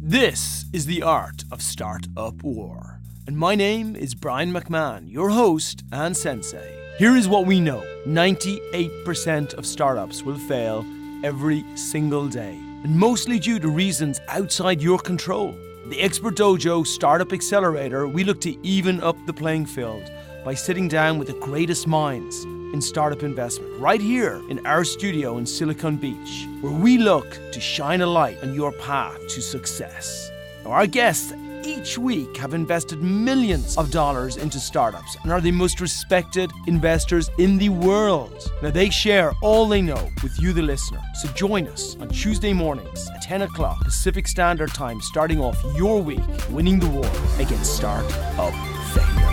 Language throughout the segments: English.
This is the art of startup war. And my name is Brian McMahon, your host and sensei. Here is what we know. 98% of startups will fail every single day, and mostly due to reasons outside your control. The Expert Dojo Startup Accelerator, we look to even up the playing field by sitting down with the greatest minds in startup investment, right here in our studio in Silicon Beach, where we look to shine a light on your path to success. Now, our guests each week have invested millions of dollars into startups and are the most respected investors in the world. Now, they share all they know with you, the listener. So join us on Tuesday mornings at 10 o'clock Pacific Standard Time, starting off your week winning the war against startup failure.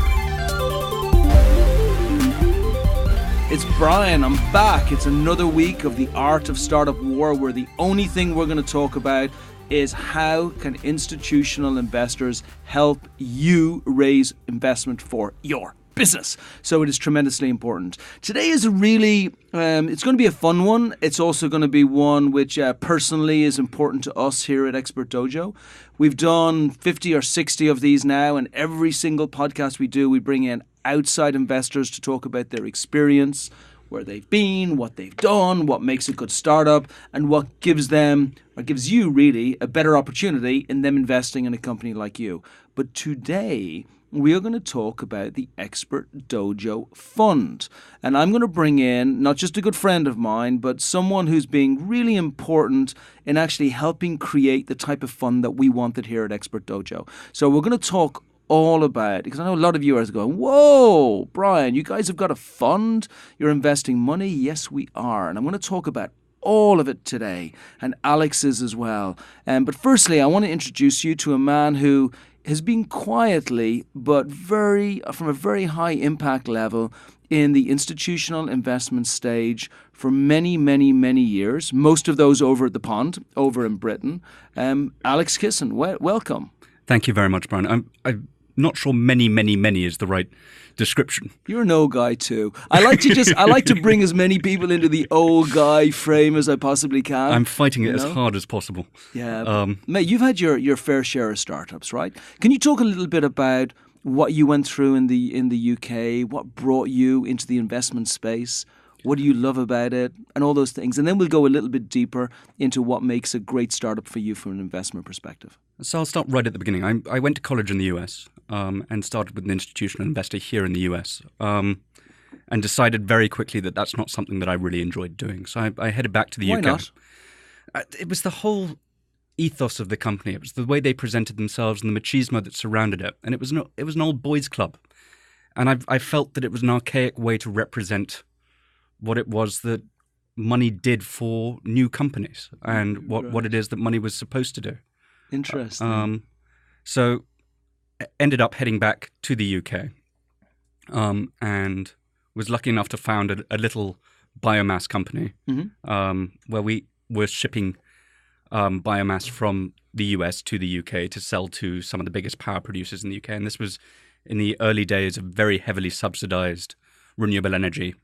It's Brian, I'm back. It's another week of the Art of Startup War, where the only thing we're going to talk about is how can institutional investors help you raise investment for your business. So it is tremendously important. Today is a really, it's going to be a fun one. It's also going to be one which personally is important to us here at Expert Dojo. We've done 50 or 60 of these now, and every single podcast we do, we bring in outside investors to talk about their experience, where they've been, what they've done, what makes a good startup, and what gives them, or gives you really, a better opportunity in them investing in a company like you. But today, we are going to talk about the Expert Dojo Fund. And I'm going to bring in not just a good friend of mine, but someone who's being really important in actually helping create the type of fund that we wanted here at Expert Dojo. So we're going to talk all about, because I know a lot of you are going, whoa, Brian, you guys have got a fund? You're investing money? Yes, we are. And I'm going to talk about all of it today, and Alex's as well. But firstly, I want to introduce you to a man who has been quietly, but from a very high impact level in the institutional investment stage for many, many, many years, most of those over at the pond, over in Britain. Alex Kisson, welcome. Thank you very much, Brian. I'm not sure many is the right description. You're an old guy too. I like to bring as many people into the old guy frame as I possibly can. I'm fighting it as hard as possible. Yeah. Mate, you've had your fair share of startups, right? Can you talk a little bit about what you went through in the UK, what brought you into the investment space? What do you love about it? And all those things. And then we'll go a little bit deeper into what makes a great startup for you from an investment perspective. So I'll start right at the beginning. I went to college in the US and started with an institutional investor here in the US and decided very quickly that that's not something that I really enjoyed doing. So I headed back to the UK. Why not? It was the whole ethos of the company. It was the way they presented themselves and the machismo that surrounded it. And it was an old boys club. And I felt that it was an archaic way to represent what it was that money did for new companies and what it is that money was supposed to do. Interesting. So ended up heading back to the UK and was lucky enough to found a little biomass company where we were shipping biomass from the US to the UK to sell to some of the biggest power producers in the UK. And this was in the early days of very heavily subsidized renewable energy.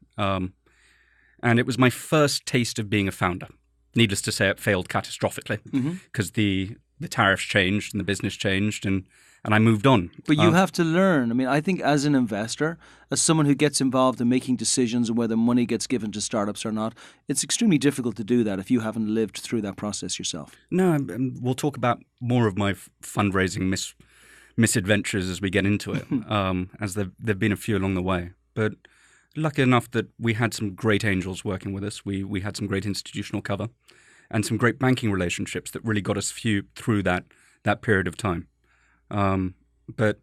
And it was my first taste of being a founder. Needless to say, it failed catastrophically because the tariffs changed and the business changed and I moved on. But you have to learn. I mean, I think as an investor, as someone who gets involved in making decisions on whether money gets given to startups or not, it's extremely difficult to do that if you haven't lived through that process yourself. No, and we'll talk about more of my fundraising misadventures as we get into it, as there've been a few along the way. But lucky enough that we had some great angels working with us. We had some great institutional cover and some great banking relationships that really got us through that period of time. But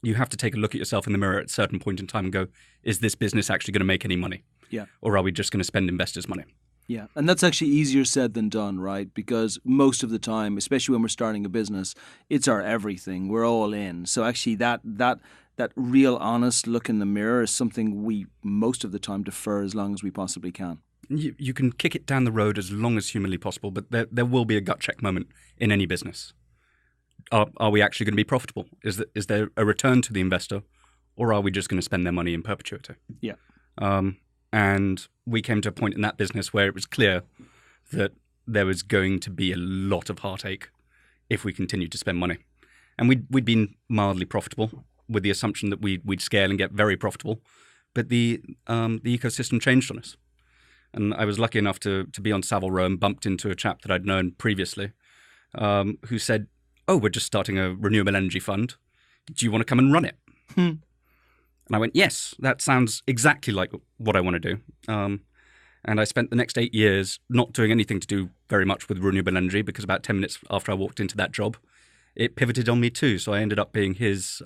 you have to take a look at yourself in the mirror at a certain point in time and go, is this business actually going to make any money? Yeah. Or are we just going to spend investors' money? Yeah, and that's actually easier said than done, right? Because most of the time, especially when we're starting a business, it's our everything. We're all in. So actually that real honest look in the mirror is something we most of the time defer as long as we possibly can. You can kick it down the road as long as humanly possible, but there will be a gut check moment in any business. Are we actually going to be profitable? Is there a return to the investor, or are we just going to spend their money in perpetuity? Yeah. And we came to a point in that business where it was clear that there was going to be a lot of heartache if we continued to spend money. And we'd been mildly profitable with the assumption that we'd scale and get very profitable. But the ecosystem changed on us. And I was lucky enough to be on Savile Row and bumped into a chap that I'd known previously who said, "Oh, we're just starting a renewable energy fund. Do you want to come and run it?" And I went, "Yes, that sounds exactly like what I want to do." And I spent the next 8 years not doing anything to do very much with renewable energy, because about 10 minutes after I walked into that job, it pivoted on me too. So I ended up being his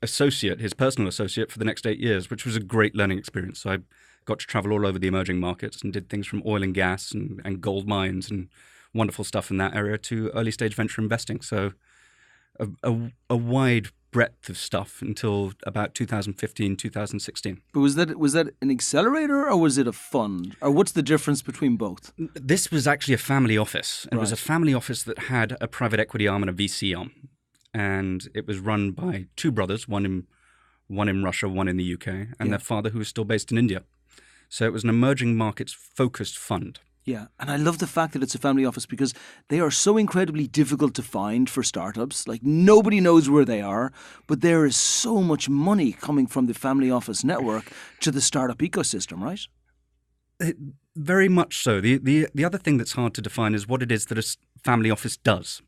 associate, his personal associate for the next 8 years, which was a great learning experience. So I got to travel all over the emerging markets and did things from oil and gas and gold mines and wonderful stuff in that area to early stage venture investing. So a wide breadth of stuff until about 2015, 2016. But was that an accelerator or was it a fund? Or what's the difference between both? This was actually a family office. And Right. It was a family office that had a private equity arm and a VC arm. And it was run by two brothers, one in Russia, one in the UK, and their father, who was still based in India. So it was an emerging markets focused fund. Yeah, and I love the fact that it's a family office because they are so incredibly difficult to find for startups. Like, nobody knows where they are, but there is so much money coming from the family office network to the startup ecosystem, right? Very much so. The other thing that's hard to define is what it is that a family office does,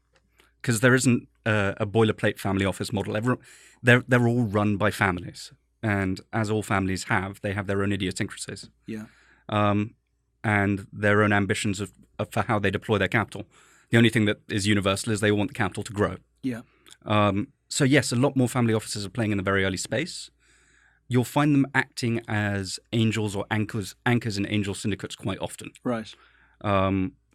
because there isn't a boilerplate family office model. They're all run by families, and as all families have, they have their own idiosyncrasies. Yeah. And their own ambitions for how they deploy their capital. The only thing that is universal is they want the capital to grow. Yeah. So yes, a lot more family offices are playing in the very early space. You'll find them acting as angels or anchors in angel syndicates quite often. Right.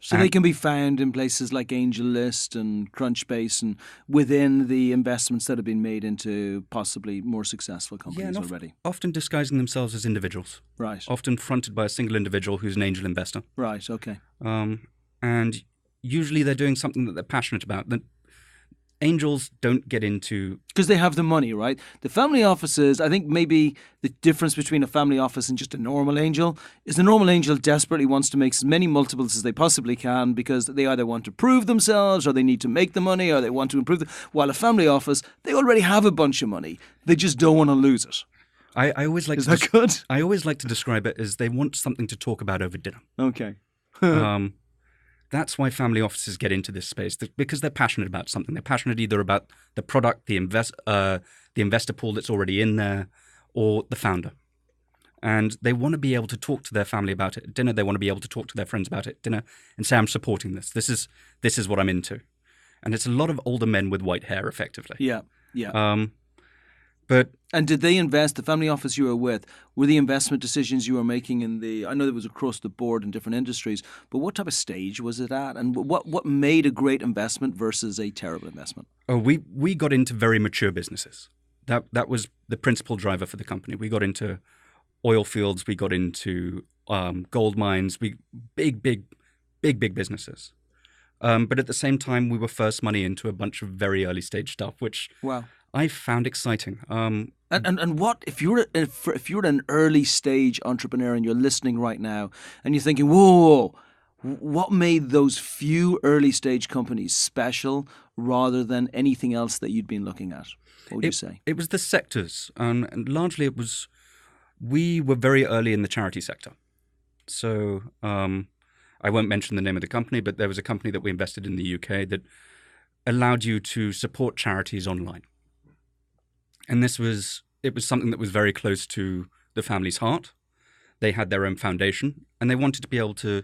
So they can be found in places like AngelList and Crunchbase and within the investments that have been made into possibly more successful companies already. Often disguising themselves as individuals. Right. Often fronted by a single individual who's an angel investor. Right, okay. And usually they're doing something that they're passionate about. That angels don't get into... Because they have the money, right? The family offices, I think maybe the difference between a family office and just a normal angel is the normal angel desperately wants to make as many multiples as they possibly can because they either want to prove themselves or they need to make the money or they want to improve while a family office, they already have a bunch of money. They just don't want to lose it. I always like Is that good? I always like to describe it as they want something to talk about over dinner. Okay. That's why family offices get into this space, because they're passionate about something. They're passionate either about the product, the investor pool that's already in there, or the founder. And they want to be able to talk to their family about it at dinner. They want to be able to talk to their friends about it at dinner and say, "I'm supporting this. This is what I'm into." And it's a lot of older men with white hair, effectively. Yeah, yeah. And did they invest, the family office you were with, were the investment decisions you were making I know that was across the board in different industries, but what type of stage was it at? And what made a great investment versus a terrible investment? Oh, we got into very mature businesses. That was the principal driver for the company. We got into oil fields, we got into gold mines, big businesses. But at the same time, we were first money into a bunch of very early stage stuff, which I found exciting. And what if you're an early stage entrepreneur and you're listening right now and you're thinking, whoa, what made those few early stage companies special rather than anything else that you'd been looking at? What would you say? It was the sectors, and largely we were very early in the charity sector. So I won't mention the name of the company, but there was a company that we invested in the UK that allowed you to support charities online. And it was something that was very close to the family's heart. They had their own foundation, and they wanted to be able to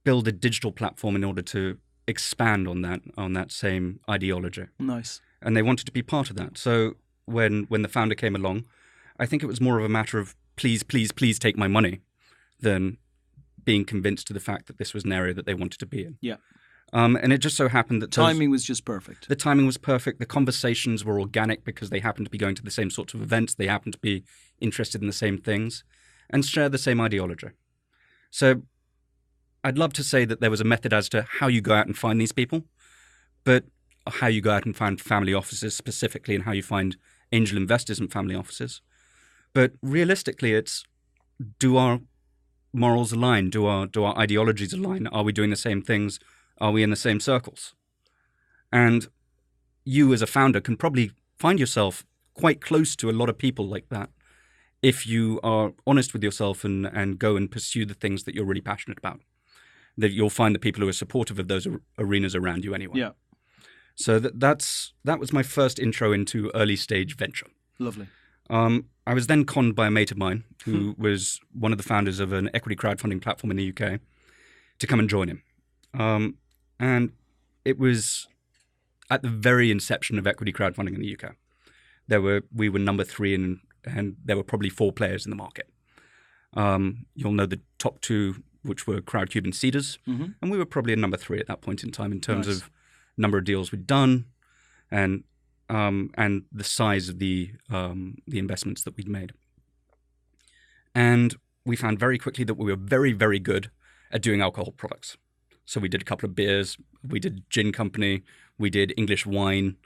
build a digital platform in order to expand on that same ideology. Nice. And they wanted to be part of that. So when the founder came along, I think it was more of a matter of please take my money than being convinced to the fact that this was an area that they wanted to be in. Yeah. And it just so happened that timing was just perfect. The timing was perfect. The conversations were organic because they happened to be going to the same sorts of events. They happened to be interested in the same things and share the same ideology. So I'd love to say that there was a method as to how you go out and find these people, but how you go out and find family offices specifically and how you find angel investors and family offices. But realistically, it's, do our morals align? Do our ideologies align? Are we doing the same things Are we in the same circles? And you as a founder can probably find yourself quite close to a lot of people like that if you are honest with yourself and go and pursue the things that you're really passionate about. That you'll find the people who are supportive of those arenas around you anyway. Yeah. So that was my first intro into early stage venture. Lovely. I was then conned by a mate of mine who was one of the founders of an equity crowdfunding platform in the UK to come and join him. And it was at the very inception of equity crowdfunding in the UK. We were number 3 and there were probably 4 players in the market. You'll know the top 2, which were Crowdcube and Seeders, and we were probably a number 3 at that point in time in terms of number of deals we'd done and the size of the investments that we'd made. And we found very quickly that we were very, very good at doing alcohol products. So we did a couple of beers, we did gin company, we did English wine,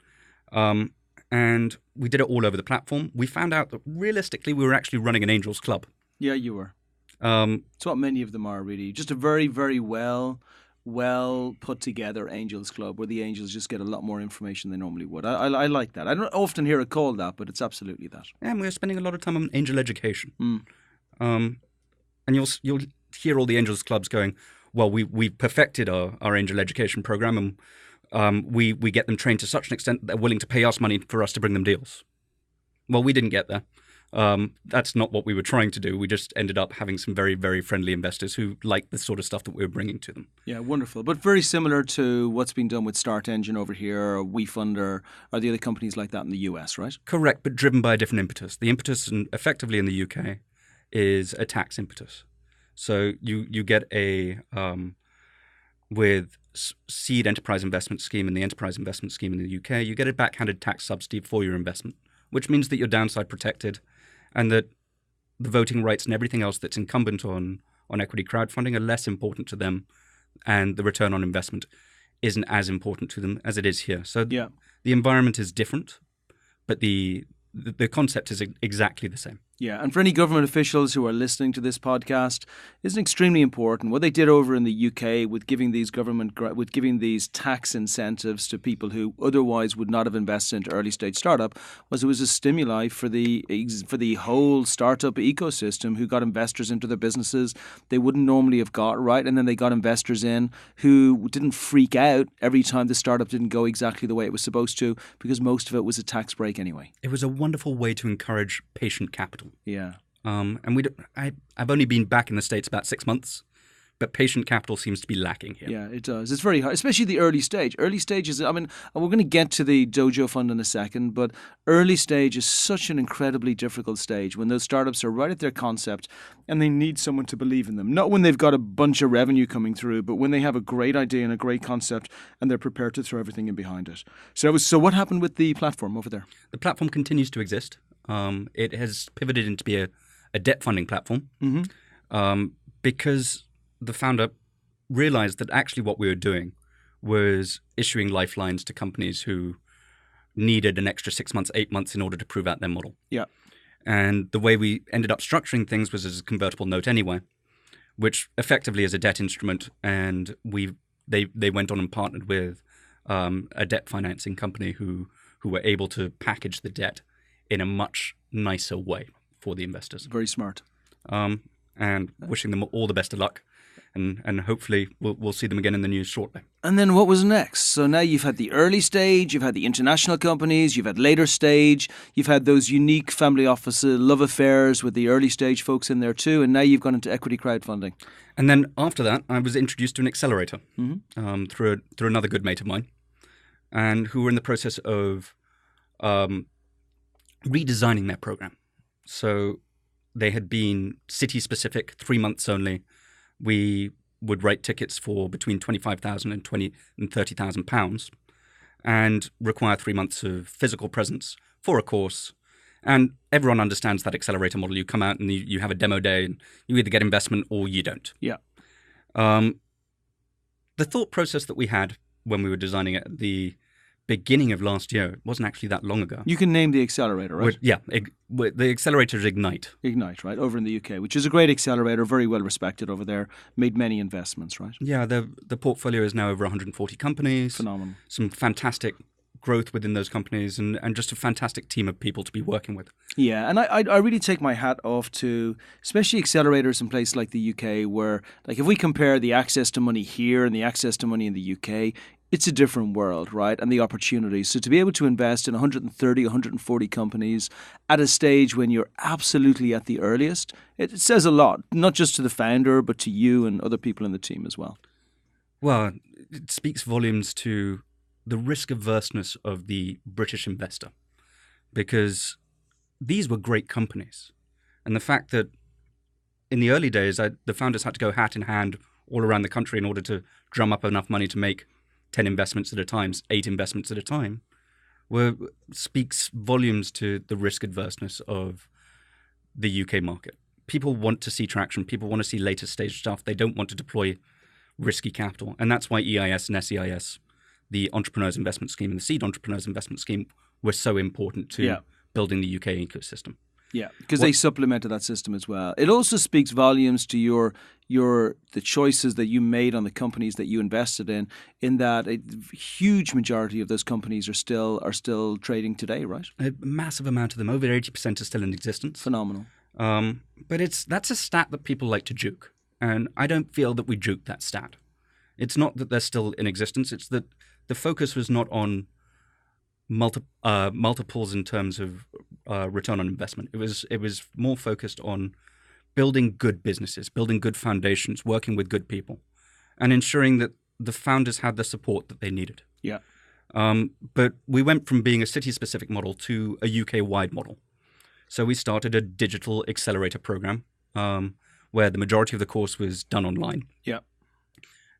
and we did it all over the platform. We found out that realistically we were actually running an Angels Club. Yeah, you were. It's what many of them are, really. Just a very, very well put together Angels Club where the Angels just get a lot more information than they normally would. I like that. I don't often hear it called that, but it's absolutely that. Yeah, and we're spending a lot of time on angel education. And you'll hear all the Angels Clubs going, well, we perfected our angel education program, and we get them trained to such an extent that they're willing to pay us money for us to bring them deals. Well, we didn't get there. That's not what we were trying to do. We just ended up having some very, very friendly investors who liked the sort of stuff that we were bringing to them. Yeah, wonderful. But very similar to what's been done with Start Engine over here, or WeFund, or the other companies like that in the US, right? Correct, but driven by a different impetus. The impetus effectively in the UK is a tax impetus. So you get with Seed Enterprise Investment Scheme and the Enterprise Investment Scheme in the UK, you get a backhanded tax subsidy for your investment, which means that you're downside protected and that the voting rights and everything else that's incumbent on equity crowdfunding are less important to them, and the return on investment isn't as important to them as it is here. So the environment is different, but the concept is exactly the same. Yeah, and for any government officials who are listening to this podcast, it's extremely important. What they did over in the UK with giving these tax incentives to people who otherwise would not have invested into early stage startup was it was a stimuli for the whole startup ecosystem who got investors into their businesses they wouldn't normally have got, right? And then they got investors in who didn't freak out every time the startup didn't go exactly the way it was supposed to, because most of it was a tax break anyway. It was a wonderful way to encourage patient capital. Yeah. And I've only been back in the States about 6 months, but patient capital seems to be lacking here. Yeah, it does. It's very hard, especially the early stage. Early stage is, I mean, we're going to get to the Dojo fund in a second, but early stage is such an incredibly difficult stage when those startups are right at their concept and they need someone to believe in them. Not when they've got a bunch of revenue coming through, but when they have a great idea and a great concept and they're prepared to throw everything in behind it. So what happened with the platform over there? The platform continues to exist. It has pivoted into be a debt funding platform because the founder realized that actually what we were doing was issuing lifelines to companies who needed an extra 6 months, 8 months in order to prove out their model. Yeah. And the way we ended up structuring things was as a convertible note anyway, which effectively is a debt instrument. And they went on and partnered with a debt financing company who were able to package the debt in a much nicer way for the investors. Very smart. And wishing them all the best of luck. And hopefully we'll see them again in the news shortly. And then what was next? So now you've had the early stage, you've had the international companies, you've had later stage, you've had those unique family office love affairs with the early stage folks in there too, and now you've gone into equity crowdfunding. And then after that, I was introduced to an accelerator through another good mate of mine, and who were in the process of redesigning their program. So they had been city-specific, 3 months only. We would write tickets for between £25,000 and £30,000 and require 3 months of physical presence for a course. And everyone understands that accelerator model. You come out and you have a demo day and you either get investment or you don't. Yeah. The thought process that we had when we were designing it, the beginning of last year. It wasn't actually that long ago. You can name the accelerator, right? The accelerator is Ignite. Ignite, right, over in the UK, which is a great accelerator, very well respected over there, made many investments, right? Yeah, the portfolio is now over 140 companies. Phenomenal. Some fantastic growth within those companies and just a fantastic team of people to be working with. Yeah, and I really take my hat off to especially accelerators in places like the UK where, like, if we compare the access to money here and the access to money in the UK, it's a different world, right? And the opportunities. So to be able to invest in 130, 140 companies at a stage when you're absolutely at the earliest, it says a lot, not just to the founder, but to you and other people in the team as well. Well, it speaks volumes to the risk averseness of the British investor, because these were great companies. And the fact that in the early days, the founders had to go hat in hand all around the country in order to drum up enough money to make 10 investments at a time, 8 investments at a time, speaks volumes to the risk adverseness of the UK market. People want to see traction. People want to see later stage stuff. They don't want to deploy risky capital. And that's why EIS and SEIS, the Entrepreneurs Investment Scheme and the Seed Entrepreneurs Investment Scheme, were so important to building the UK ecosystem. Yeah, because they supplemented that system as well. It also speaks volumes to the choices that you made on the companies that you invested in that a huge majority of those companies are still trading today, right? A massive amount of them, over 80%, are still in existence. Phenomenal. But that's a stat that people like to juke, and I don't feel that we juke that stat. It's not that they're still in existence, it's that the focus was not on multiples in terms of return on investment. It was more focused on building good businesses, building good foundations, working with good people, and ensuring that the founders had the support that they needed. Yeah. But we went from being a city-specific model to a UK-wide model. So we started a digital accelerator program where the majority of the course was done online. Yeah.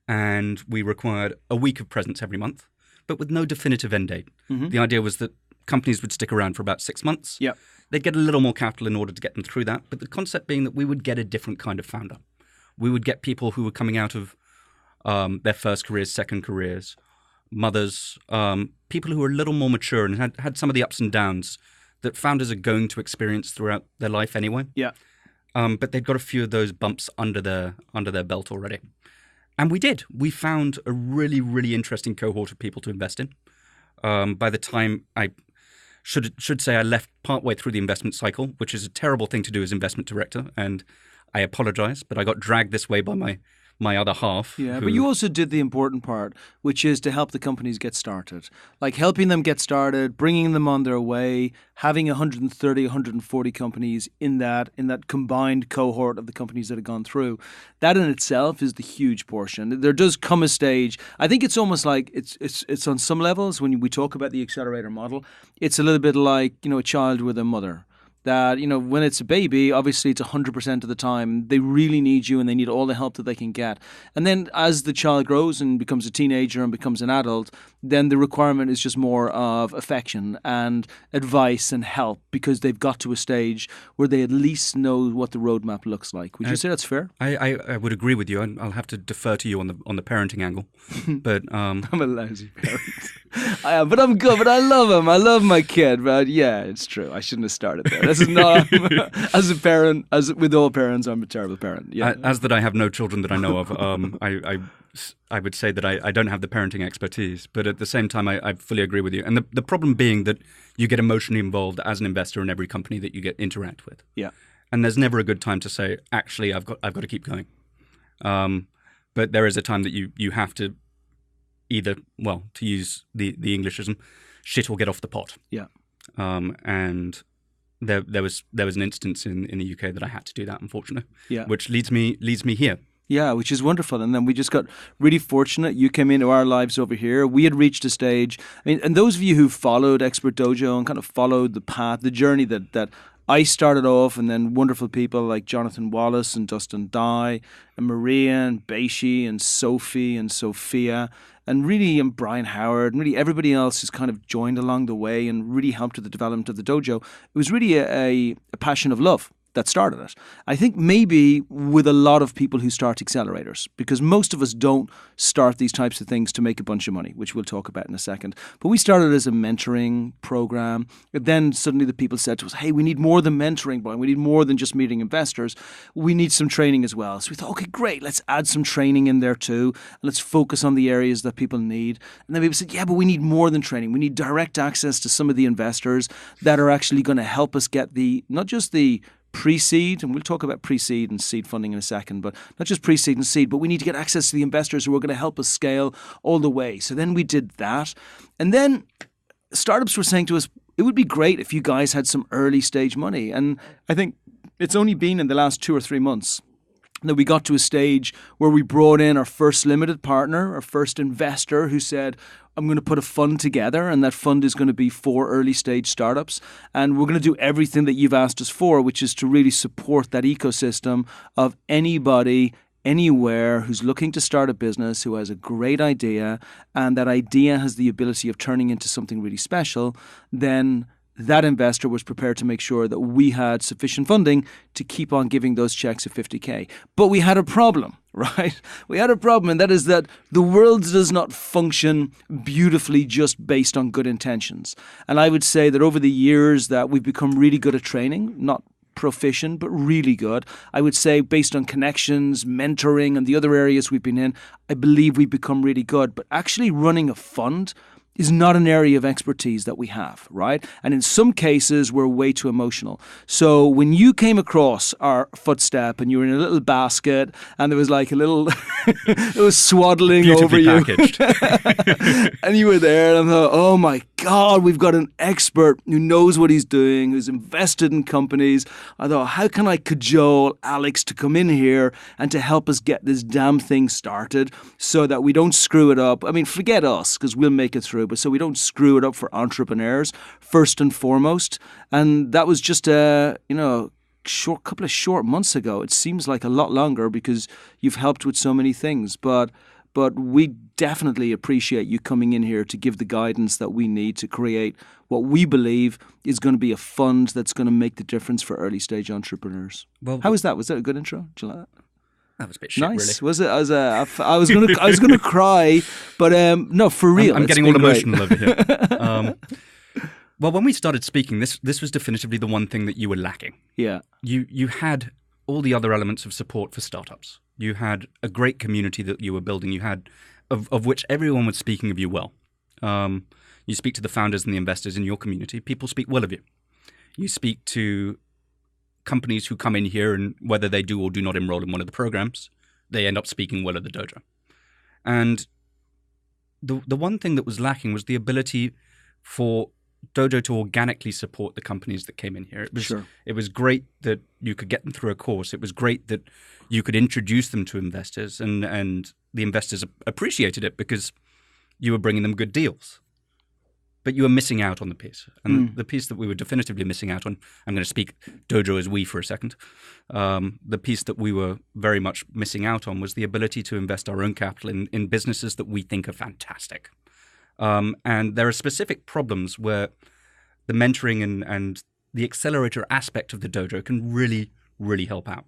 And we required a week of presence every month, but with no definitive end date. Mm-hmm. The idea was that companies would stick around for about 6 months. Yeah. They'd get a little more capital in order to get them through that, but the concept being that we would get a different kind of founder. We would get people who were coming out of their first careers, second careers, mothers, people who were a little more mature and had some of the ups and downs that founders are going to experience throughout their life anyway. Yeah. But they'd got a few of those bumps under their belt already. And we did. We found a really, really interesting cohort of people to invest in. By the time I should say I left partway through the investment cycle, which is a terrible thing to do as investment director, and I apologize, but I got dragged this way by my other half. Yeah, but you also did the important part, which is to help the companies get started. Like helping them get started, bringing them on their way, having 130, 140 companies in that combined cohort of the companies that have gone through. That in itself is the huge portion. There does come a stage, I think it's almost like it's on some levels when we talk about the accelerator model, it's a little bit like, a child with a mother. That, when it's a baby, obviously it's 100% of the time. They really need you and they need all the help that they can get. And then as the child grows and becomes a teenager and becomes an adult, then the requirement is just more of affection and advice and help because they've got to a stage where they at least know what the roadmap looks like. Would you say that's fair? I would agree with you. I'll have to defer to you on the parenting angle. But I'm a lousy parent. I am, but I'm good. But I love him. I love my kid. But yeah, it's true. I shouldn't have started there. This is not as a parent. As with all parents, I'm a terrible parent. Yeah. As that I have no children that I know of. I would say that I don't have the parenting expertise. But at the same time, I fully agree with you. And the problem being that you get emotionally involved as an investor in every company that you interact with. Yeah. And there's never a good time to say, actually, I've got to keep going. But there is a time that you have to either, well, to use the Englishism, shit or get off the pot. Yeah. And there was an instance in the UK that I had to do that, unfortunately. Yeah. Which leads me here. Yeah, which is wonderful. And then we just got really fortunate. You came into our lives over here. We had reached a stage. I mean, and those of you who followed Expert Dojo and kind of followed the path, the journey that I started off, and then wonderful people like Jonathan Wallace and Dustin Dye and Maria and Beishi and Sophie and Sophia and Brian Howard and really everybody else who's kind of joined along the way and really helped with the development of the dojo. It was really a passion of love that started it. I think maybe with a lot of people who start accelerators, because most of us don't start these types of things to make a bunch of money, which we'll talk about in a second. But we started as a mentoring program. Then suddenly the people said to us, hey, we need more than mentoring, Brian. We need more than just meeting investors. We need some training as well. So we thought, okay, great. Let's add some training in there too. And let's focus on the areas that people need. And then people said, yeah, but we need more than training. We need direct access to some of the investors that are actually going to help us get not just the pre-seed, and we'll talk about pre-seed and seed funding in a second, but not just pre-seed and seed, but we need to get access to the investors who are going to help us scale all the way. So then we did that. And then startups were saying to us, it would be great if you guys had some early stage money. And I think it's only been in the last 2 or 3 months that we got to a stage where we brought in our first limited partner, our first investor, who said, I'm going to put a fund together, and that fund is going to be for early stage startups. And we're going to do everything that you've asked us for, which is to really support that ecosystem of anybody, anywhere who's looking to start a business, who has a great idea, and that idea has the ability of turning into something really special. Then that investor was prepared to make sure that we had sufficient funding to keep on giving those checks of 50K. But we had a problem, right? We had a problem, and that is that the world does not function beautifully just based on good intentions. And I would say that over the years that we've become really good at training, not proficient, but really good. I would say based on connections, mentoring, and the other areas we've been in, I believe we've become really good. But actually running a fund is not an area of expertise that we have, right? And in some cases, we're way too emotional. So when you came across our footstep and you were in a little basket and there was like a little, it was swaddling over you. And you were there and I thought, oh my God, we've got an expert who knows what he's doing, who's invested in companies. I thought, how can I cajole Alex to come in here and to help us get this damn thing started so that we don't screw it up? I mean, forget us, because we'll make it through, but so we don't screw it up for entrepreneurs first and foremost. And that was just a couple of short months ago. It seems like a lot longer because you've helped with so many things, but we definitely appreciate you coming in here to give the guidance that we need to create what we believe is going to be a fund that's going to make the difference for early stage entrepreneurs. Well, how was that? Was that a good intro? Did you like that? That was a bit shit, nice. Really. Was it? I was gonna cry, but no, for real. I'm getting all emotional over here. Well, when we started speaking, this was definitively the one thing that you were lacking. Yeah. You had all the other elements of support for startups. You had a great community that you were building. You had of which everyone was speaking of you well. You speak to the founders and the investors in your community. People speak well of you. You speak to companies who come in here, and whether they do or do not enroll in one of the programs, they end up speaking well of the dojo. And the one thing that was lacking was the ability for Dojo to organically support the companies that came in here. It was great that you could get them through a course. It was great that you could introduce them to investors, and the investors appreciated it because you were bringing them good deals. But you were missing out on the piece. And the piece that we were definitively missing out on, I'm going to speak Dojo as we for a second, the piece that we were very much missing out on was the ability to invest our own capital in businesses that we think are fantastic. And there are specific problems where the mentoring and the accelerator aspect of the dojo can really, really help out.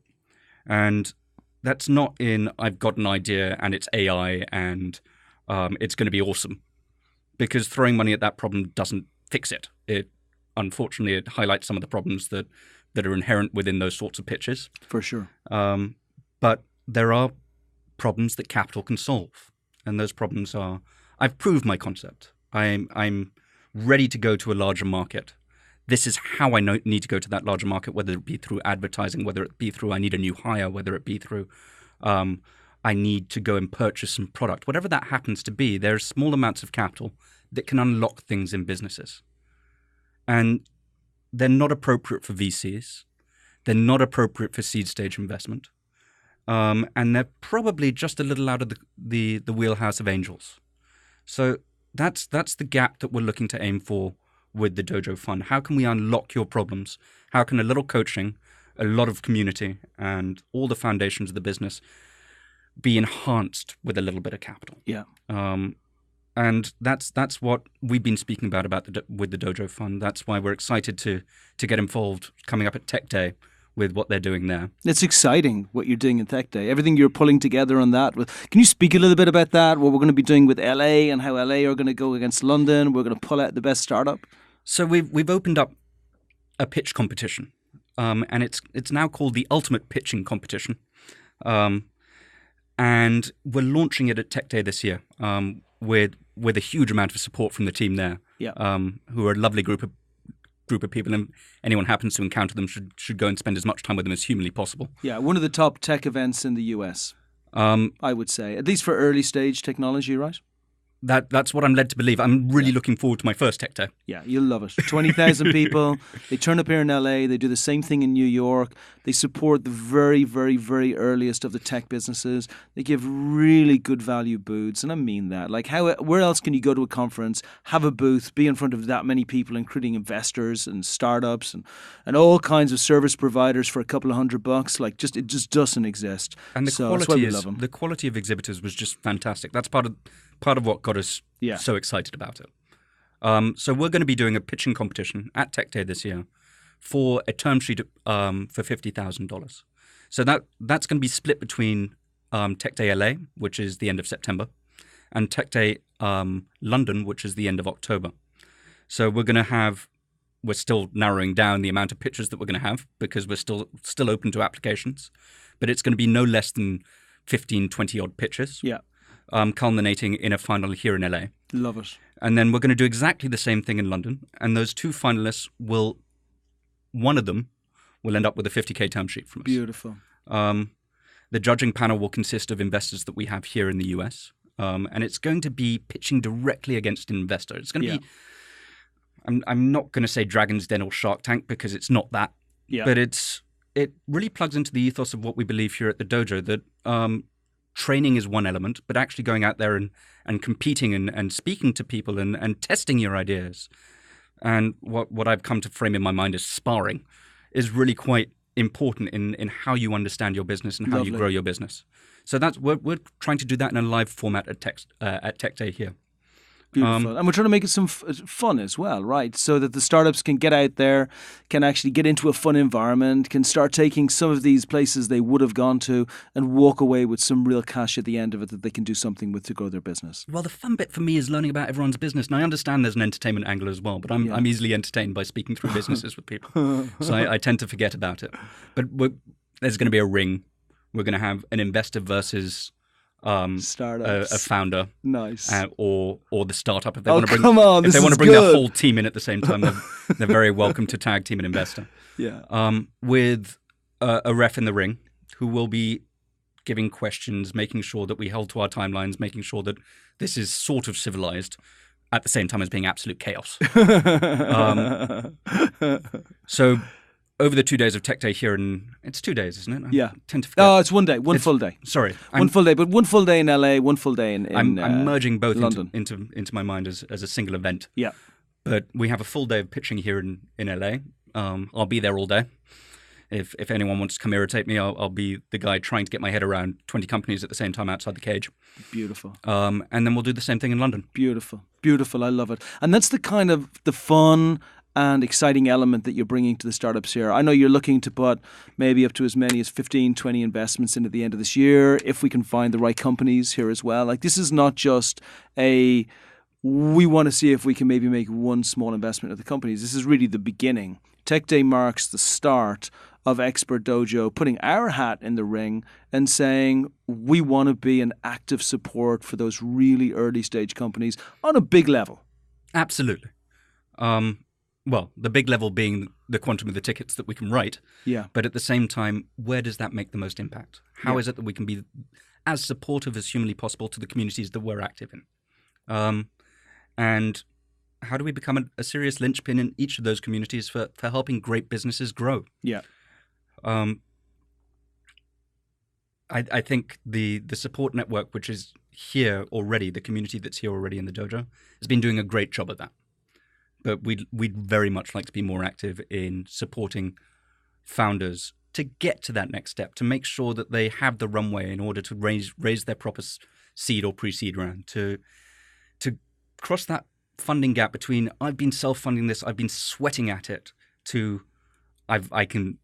And that's not in, I've got an idea and it's AI and it's going to be awesome. Because throwing money at that problem doesn't fix it. Unfortunately, it highlights some of the problems that are inherent within those sorts of pitches. For sure. But there are problems that capital can solve. And those problems are, I've proved my concept. I'm ready to go to a larger market. This is how I need to go to that larger market, whether it be through advertising, whether it be through I need a new hire, whether it be through I need to go and purchase some product. Whatever that happens to be, there are small amounts of capital that can unlock things in businesses. And they're not appropriate for VCs. They're not appropriate for seed stage investment. And they're probably just a little out of the wheelhouse of angels. So that's the gap that we're looking to aim for with the Dojo Fund. How can we unlock your problems? How can a little coaching, a lot of community, and all the foundations of the business be enhanced with a little bit of capital? Yeah. And that's what we've been speaking about with the Dojo Fund. That's why we're excited to get involved coming up at Tech Day with what they're doing there. It's exciting what you're doing in Tech Day. Everything you're pulling together on that. Can you speak a little bit about that? What we're going to be doing with LA and how LA are going to go against London. We're going to pull out the best startup. So we've opened up a pitch competition, and it's now called the Ultimate Pitching Competition, and we're launching it at Tech Day this year with a huge amount of support from the team there, who are a lovely group of people, and anyone happens to encounter them should go and spend as much time with them as humanly possible. Yeah, one of the top tech events in the US, I would say, at least for early stage technology, right? That's what I'm led to believe. I'm really looking forward to my first Tech Day. Yeah, you'll love it. 20,000 people. They turn up here in LA. They do the same thing in New York. They support the very, very, very earliest of the tech businesses. They give really good value booths, and I mean that. Like, where else can you go to a conference, have a booth, be in front of that many people, including investors and startups and all kinds of service providers for a couple of $100? Like, it just doesn't exist. And the quality of exhibitors was just fantastic. That's part of what got us so excited about it. So we're going to be doing a pitching competition at Tech Day this year for a term sheet for $50,000. So that's going to be split between Tech Day LA, which is the end of September, and Tech Day London, which is the end of October. So we're still narrowing down the amount of pitches that we're going to have because we're still open to applications, but it's going to be no less than 15, 20 odd pitches. Yeah. Culminating in a final here in LA. Love it. And then we're going to do exactly the same thing in London. And those two finalists one of them will end up with a 50K term sheet from us. Beautiful. The judging panel will consist of investors that we have here in the US. And it's going to be pitching directly against an investor. It's going to be, I'm not going to say Dragon's Den or Shark Tank because it's not that. Yeah. But it really plugs into the ethos of what we believe here at the Dojo, that training is one element, but actually going out there and competing and speaking to people and testing your ideas. And what I've come to frame in my mind as sparring is really quite important in how you understand your business and how you grow your business. So we're trying to do that in a live format at Tech Day here. Beautiful. And we're trying to make it some fun as well, right? So that the startups can get out there, can actually get into a fun environment, can start taking some of these places they would have gone to and walk away with some real cash at the end of it that they can do something with to grow their business. Well, the fun bit for me is learning about everyone's business. And I understand there's an entertainment angle as well, but I'm easily entertained by speaking through businesses with people. So I tend to forget about it. But there's going to be a ring. We're going to have an investor versus startups, a founder, nice, or the startup. If they want to bring, if they want to bring their whole team in at the same time, they're very welcome to tag team an investor. Yeah, with a ref in the ring who will be giving questions, making sure that we hold to our timelines, making sure that this is sort of civilized, at the same time as being absolute chaos. So. Over the 2 days of Tech Day here, it's 2 days, isn't it? Yeah. I tend to forget. Oh, it's 1 day, full day. Sorry. One full day, but 1 full day in LA, 1 full day in I'm merging both London. into my mind as a single event. Yeah. But we have a full day of pitching here in LA. I'll be there all day. If anyone wants to come irritate me, I'll be the guy trying to get my head around 20 companies at the same time outside the cage. Beautiful. And then we'll do the same thing in London. Beautiful. Beautiful. I love it. And that's the kind of the fun and exciting element that you're bringing to the startups here. I know you're looking to put maybe up to as many as 15, 20 investments in at the end of this year, if we can find the right companies here as well. Like, this is not just we want to see if we can maybe make one small investment at the companies. This is really the beginning. Tech Day marks the start of Expert Dojo putting our hat in the ring and saying we want to be an active support for those really early stage companies on a big level. Absolutely. Well, the big level being the quantum of the tickets that we can write. Yeah. But at the same time, where does that make the most impact? How is it that we can be as supportive as humanly possible to the communities that we're active in? And how do we become a serious linchpin in each of those communities for helping great businesses grow? Yeah. I think the support network, which is here already, the community that's here already in the dojo, has been doing a great job of that. But we'd very much like to be more active in supporting founders to get to that next step, to make sure that they have the runway in order to raise their proper seed or pre-seed round, to cross that funding gap between I've been self-funding this, I've been sweating at it, to I can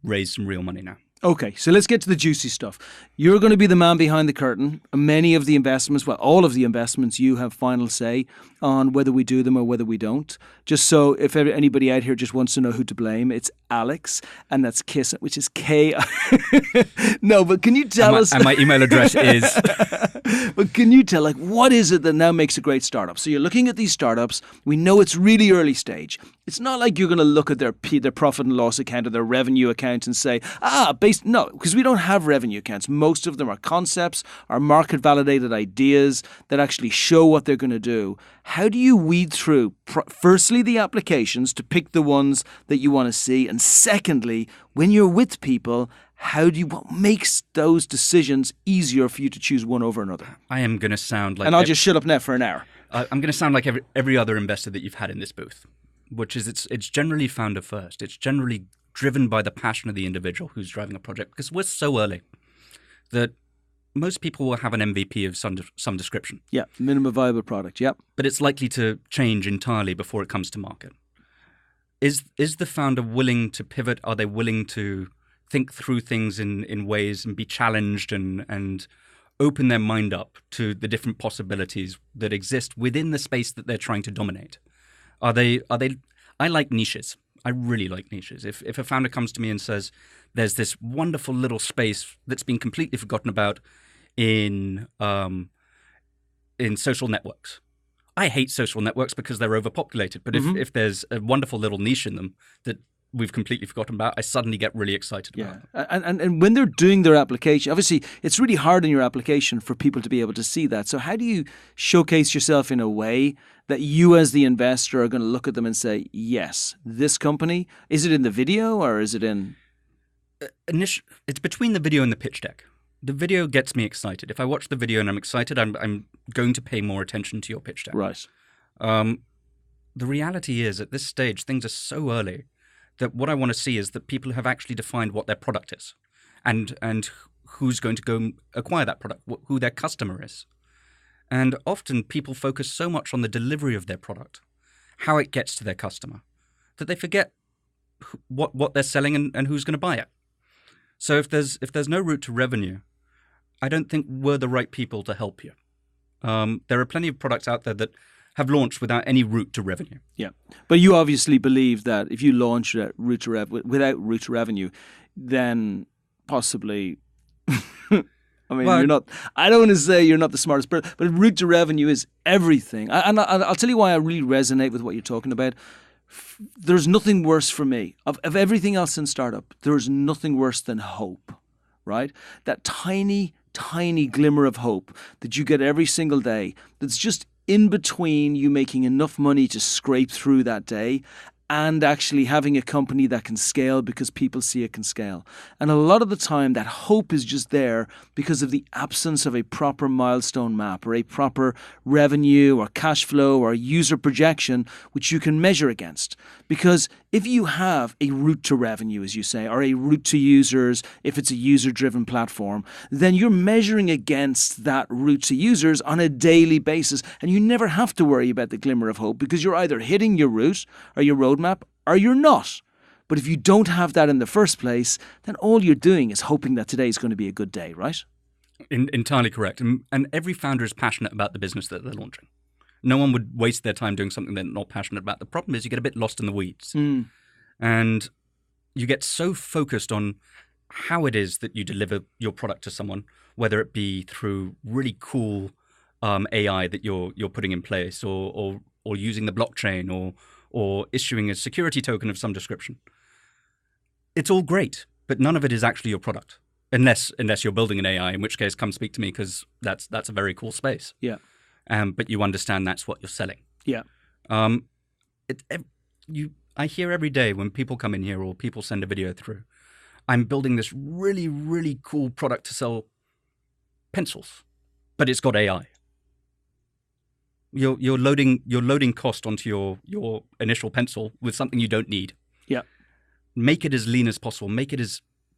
raise some real money now. Okay, so let's get to the juicy stuff. You're going to be the man behind the curtain. Many of the investments, well, all of the investments, you have final say on whether we do them or whether we don't. Just so if anybody out here just wants to know who to blame, it's Alex, and that's Kiss, which is K. No, but can you tell us? And my email address is. But can you tell, what is it that now makes a great startup? So you're looking at these startups. We know it's really early stage. It's not like you're going to look at their profit and loss account or their revenue account and say, no, because we don't have revenue accounts. Most of them are concepts, are market validated ideas that actually show what they're going to do. How do you weed through, firstly, the applications to pick the ones that you want to see? And secondly, when you're with people, what makes those decisions easier for you to choose one over another? I am going to sound like... And I'll just shut up now for an hour. I'm going to sound like every other investor that you've had in this booth, which is it's generally founder first. It's generally driven by the passion of the individual who's driving a project, because we're so early that most people will have an MVP of some description. Yeah, minimum viable product, yep. But it's likely to change entirely before it comes to market. Is the founder willing to pivot? Are they willing to think through things in ways and be challenged and open their mind up to the different possibilities that exist within the space that they're trying to dominate? Are they? I like niches. I really like niches. If a founder comes to me and says, there's this wonderful little space that's been completely forgotten about in social networks. I hate social networks because they're overpopulated. But if there's a wonderful little niche in them that we've completely forgotten about, I suddenly get really excited about it. And when they're doing their application, obviously it's really hard in your application for people to be able to see that. So how do you showcase yourself in a way that you as the investor are going to look at them and say, yes, this company, is it in the video or is it in... It's between the video and the pitch deck. The video gets me excited. If I watch the video and I'm excited, I'm going to pay more attention to your pitch deck. Right. The reality is at this stage, things are so early that what I want to see is that people have actually defined what their product is and who's going to go acquire that product, who their customer is. And often people focus so much on the delivery of their product, how it gets to their customer, that they forget what they're selling and who's going to buy it. So if there's no route to revenue, I don't think we're the right people to help you. There are plenty of products out there that have launched without any route to revenue. Yeah, but you obviously believe that if you launch without route to revenue, then possibly... I mean, you're not. I don't want to say you're not the smartest person, but route to revenue is everything. And I'll tell you why I really resonate with what you're talking about. There's nothing worse for me of everything else in startup. There's nothing worse than hope, right? That tiny glimmer of hope that you get every single day. That's just in between you making enough money to scrape through that day and actually having a company that can scale because people see it can scale. And a lot of the time that hope is just there because of the absence of a proper milestone map or a proper revenue or cash flow or user projection which you can measure against. Because if you have a route to revenue, as you say, or a route to users, if it's a user-driven platform, then you're measuring against that route to users on a daily basis. And you never have to worry about the glimmer of hope because you're either hitting your route or your roadmap or you're not. But if you don't have that in the first place, then all you're doing is hoping that today is going to be a good day, right? Entirely correct. And every founder is passionate about the business that they're launching. No one would waste their time doing something they're not passionate about. The problem is you get a bit lost in the weeds. And you get so focused on how it is that you deliver your product to someone, whether it be through really cool AI that you're putting in place or using the blockchain or issuing a security token of some description. It's all great, but none of it is actually your product. Unless you're building an AI, in which case come speak to me because that's a very cool space. Yeah. But you understand that's what you're selling. Yeah. I hear every day when people come in here or people send a video through, I'm building this really, really cool product to sell pencils, but it's got AI. You're loading cost onto your initial pencil with something you don't need. Yeah. Make it as lean as possible.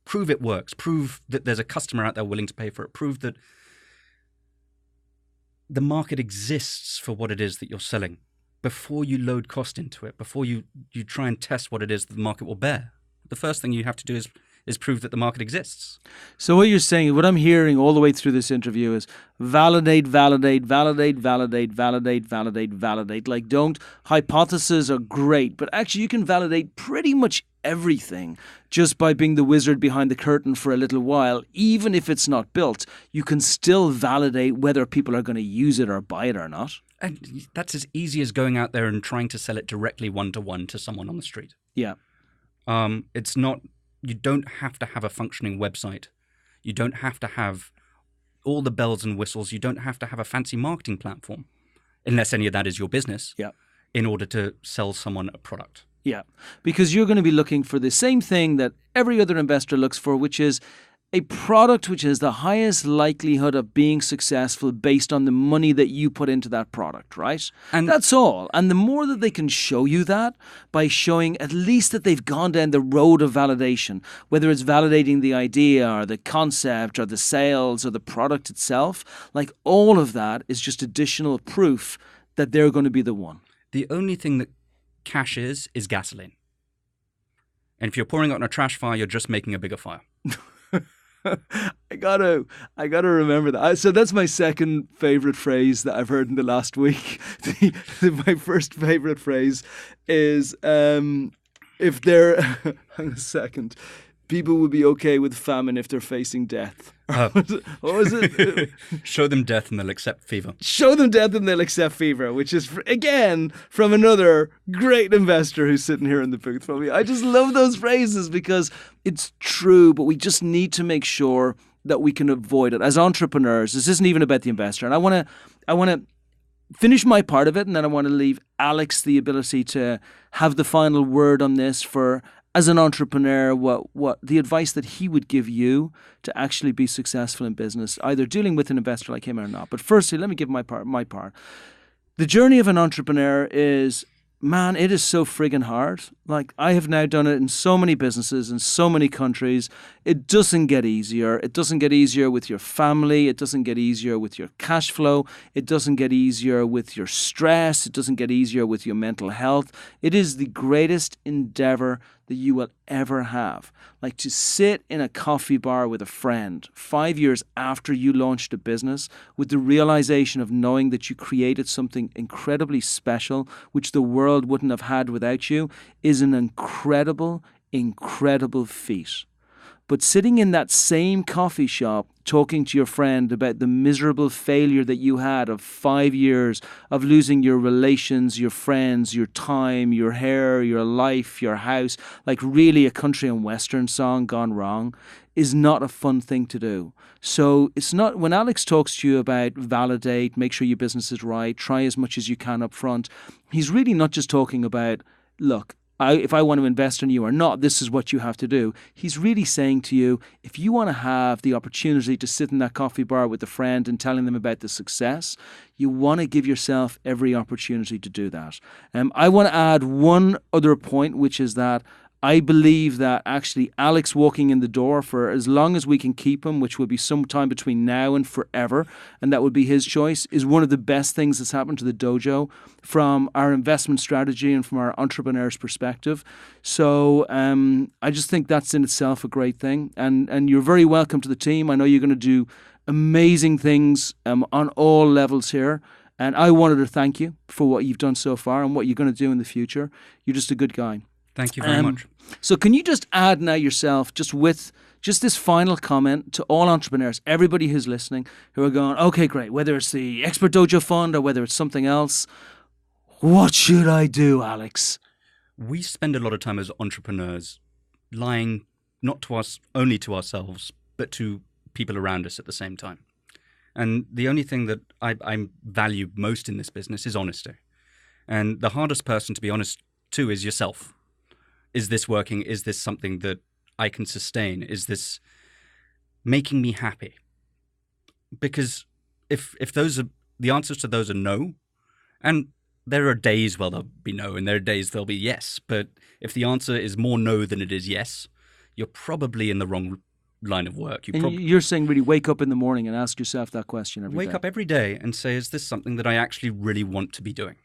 Prove it works. Prove that there's a customer out there willing to pay for it. Prove that the market exists for what it is that you're selling before you load cost into it, before you try and test what it is that the market will bear. The first thing you have to do is is prove that the market exists. So what you're saying, what I'm hearing all the way through this interview is validate, validate, validate, validate, validate, validate, validate. Like, don't, hypotheses are great, but actually you can validate pretty much everything just by being the wizard behind the curtain for a little while. Even if it's not built, you can still validate whether people are going to use it or buy it or not. And that's as easy as going out there and trying to sell it directly one-to-one to someone on the street. Yeah. It's not, you don't have to have a functioning website. You don't have to have all the bells and whistles. You don't have to have a fancy marketing platform, unless any of that is your business, in order to sell someone a product. Yeah, because you're going to be looking for the same thing that every other investor looks for, which is a product which has the highest likelihood of being successful based on the money that you put into that product, right? And that's all. And the more that they can show you that by showing at least that they've gone down the road of validation, whether it's validating the idea or the concept or the sales or the product itself, like all of that is just additional proof that they're going to be the one. The only thing that cash is gasoline. And if you're pouring it on a trash fire, you're just making a bigger fire. I gotta remember that. So that's my second favorite phrase that I've heard in the last week. My first favorite phrase is if they're hang a second, people will be okay with famine if they're facing death. What was it? Show them death and they'll accept fever. Show them death and they'll accept fever, which is, again, from another great investor who's sitting here in the booth for me. I just love those phrases because it's true, but we just need to make sure that we can avoid it. As entrepreneurs, this isn't even about the investor. And I want to finish my part of it, and then I want to leave Alex the ability to have the final word on this for, as an entrepreneur, what the advice that he would give you to actually be successful in business, either dealing with an investor like him or not. But firstly, let me give my part. The journey of an entrepreneur is, man, it is so friggin' hard. Like, I have now done it in so many businesses in so many countries. It doesn't get easier. It doesn't get easier with your family. It doesn't get easier with your cash flow. It doesn't get easier with your stress. It doesn't get easier with your mental health. It is the greatest endeavor that you will ever have. Like, to sit in a coffee bar with a friend 5 years after you launched a business with the realization of knowing that you created something incredibly special, which the world wouldn't have had without you, is an incredible, incredible feat. But sitting in that same coffee shop talking to your friend about the miserable failure that you had of 5 years of losing your relations, your friends, your time, your hair, your life, your house, like really a country and western song gone wrong, is not a fun thing to do. So it's not, when Alex talks to you about validate, make sure your business is right, try as much as you can up front, he's really not just talking about, look, if I want to invest in you or not, this is what you have to do. He's really saying to you, if you want to have the opportunity to sit in that coffee bar with a friend and telling them about the success, you want to give yourself every opportunity to do that. I want to add one other point, which is that I believe that actually Alex walking in the door for as long as we can keep him, which will be sometime between now and forever, and that would be his choice, is one of the best things that's happened to the dojo from our investment strategy and from our entrepreneur's perspective. So I just think that's in itself a great thing. And you're very welcome to the team. I know you're going to do amazing things on all levels here. And I wanted to thank you for what you've done so far and what you're going to do in the future. You're just a good guy. Thank you very much. So can you just add now yourself, just with just this final comment to all entrepreneurs, everybody who's listening, who are going, okay, great, whether it's the Expert Dojo Fund or whether it's something else, what should I do, Alex? We spend a lot of time as entrepreneurs lying not to us, only to ourselves, but to people around us at the same time. And the only thing that I value most in this business is honesty. And the hardest person to be honest to is yourself. Is this working? Is this something that I can sustain? Is this making me happy? Because if those are the answers to those are no, and there are days where there'll be no, and there are days there'll be yes. But if the answer is more no than it is yes, you're probably in the wrong line of work. You're saying really wake up in the morning and ask yourself that question every day. Wake up every day and say, is this something that I actually really want to be doing?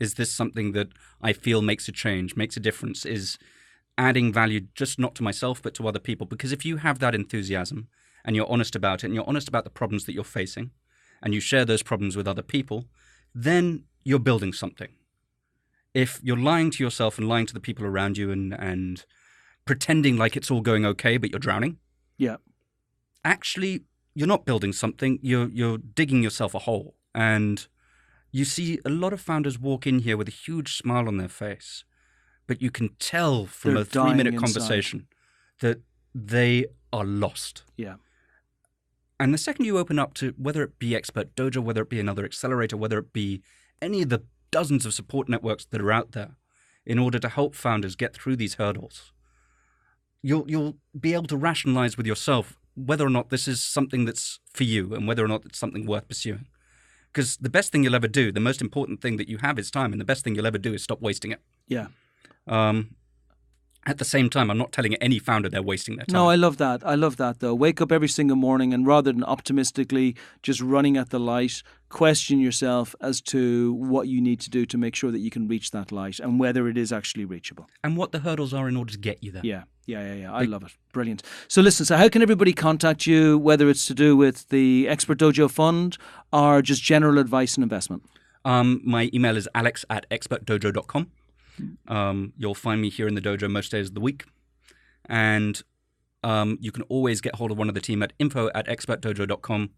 Is this something that I feel makes a change, makes a difference? adding value just not to myself, but to other people. Because if you have that enthusiasm and you're honest about it, and you're honest about the problems that you're facing, and you share those problems with other people, then you're building something. If you're lying to yourself and lying to the people around you and pretending like it's all going okay, but you're drowning, actually, you're not building something. You're digging yourself a hole. And you see a lot of founders walk in here with a huge smile on their face, but you can tell from a 3-minute conversation that they are lost. Yeah. And the second you open up to, whether it be Expert Dojo, whether it be another accelerator, whether it be any of the dozens of support networks that are out there in order to help founders get through these hurdles, you'll be able to rationalize with yourself whether or not this is something that's for you and whether or not it's something worth pursuing. Because the best thing you'll ever do, the most important thing that you have is time, and the best thing you'll ever do is stop wasting it. Yeah. At the same time, I'm not telling any founder they're wasting their time. No, I love that. I love that, though. Wake up every single morning and rather than optimistically just running at the light, question yourself as to what you need to do to make sure that you can reach that light and whether it is actually reachable. And what the hurdles are in order to get you there. Yeah. I love it. Brilliant. So listen, how can everybody contact you, whether it's to do with the Expert Dojo Fund or just general advice and investment? My email is alex@expertdojo.com. You'll find me here in the dojo most days of the week. And you can always get hold of one of the team at info@expertdojo.com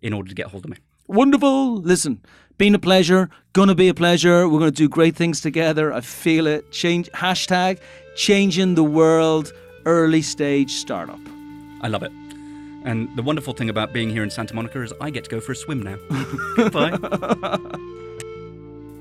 in order to get hold of me. Wonderful. Listen, been a pleasure. Gonna be a pleasure. We're going to do great things together. I feel it. Hashtag changing the world early stage startup. I love it. And the wonderful thing about being here in Santa Monica is I get to go for a swim now. Goodbye.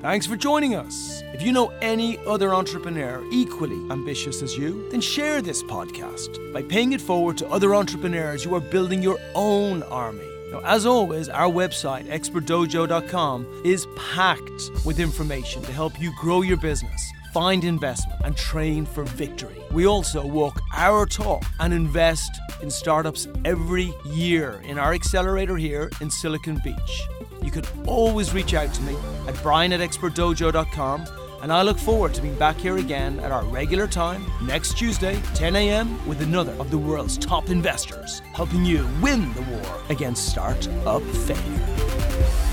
Thanks for joining us. If you know any other entrepreneur equally ambitious as you, then share this podcast by paying it forward to other entrepreneurs who are building your own army. Now, as always, our website, expertdojo.com, is packed with information to help you grow your business, find investment, and train for victory. We also walk our talk and invest in startups every year in our accelerator here in Silicon Beach. You can always reach out to me at brian@expertdojo.com, and I look forward to being back here again at our regular time next Tuesday, 10 a.m. with another of the world's top investors, helping you win the war against startup failure.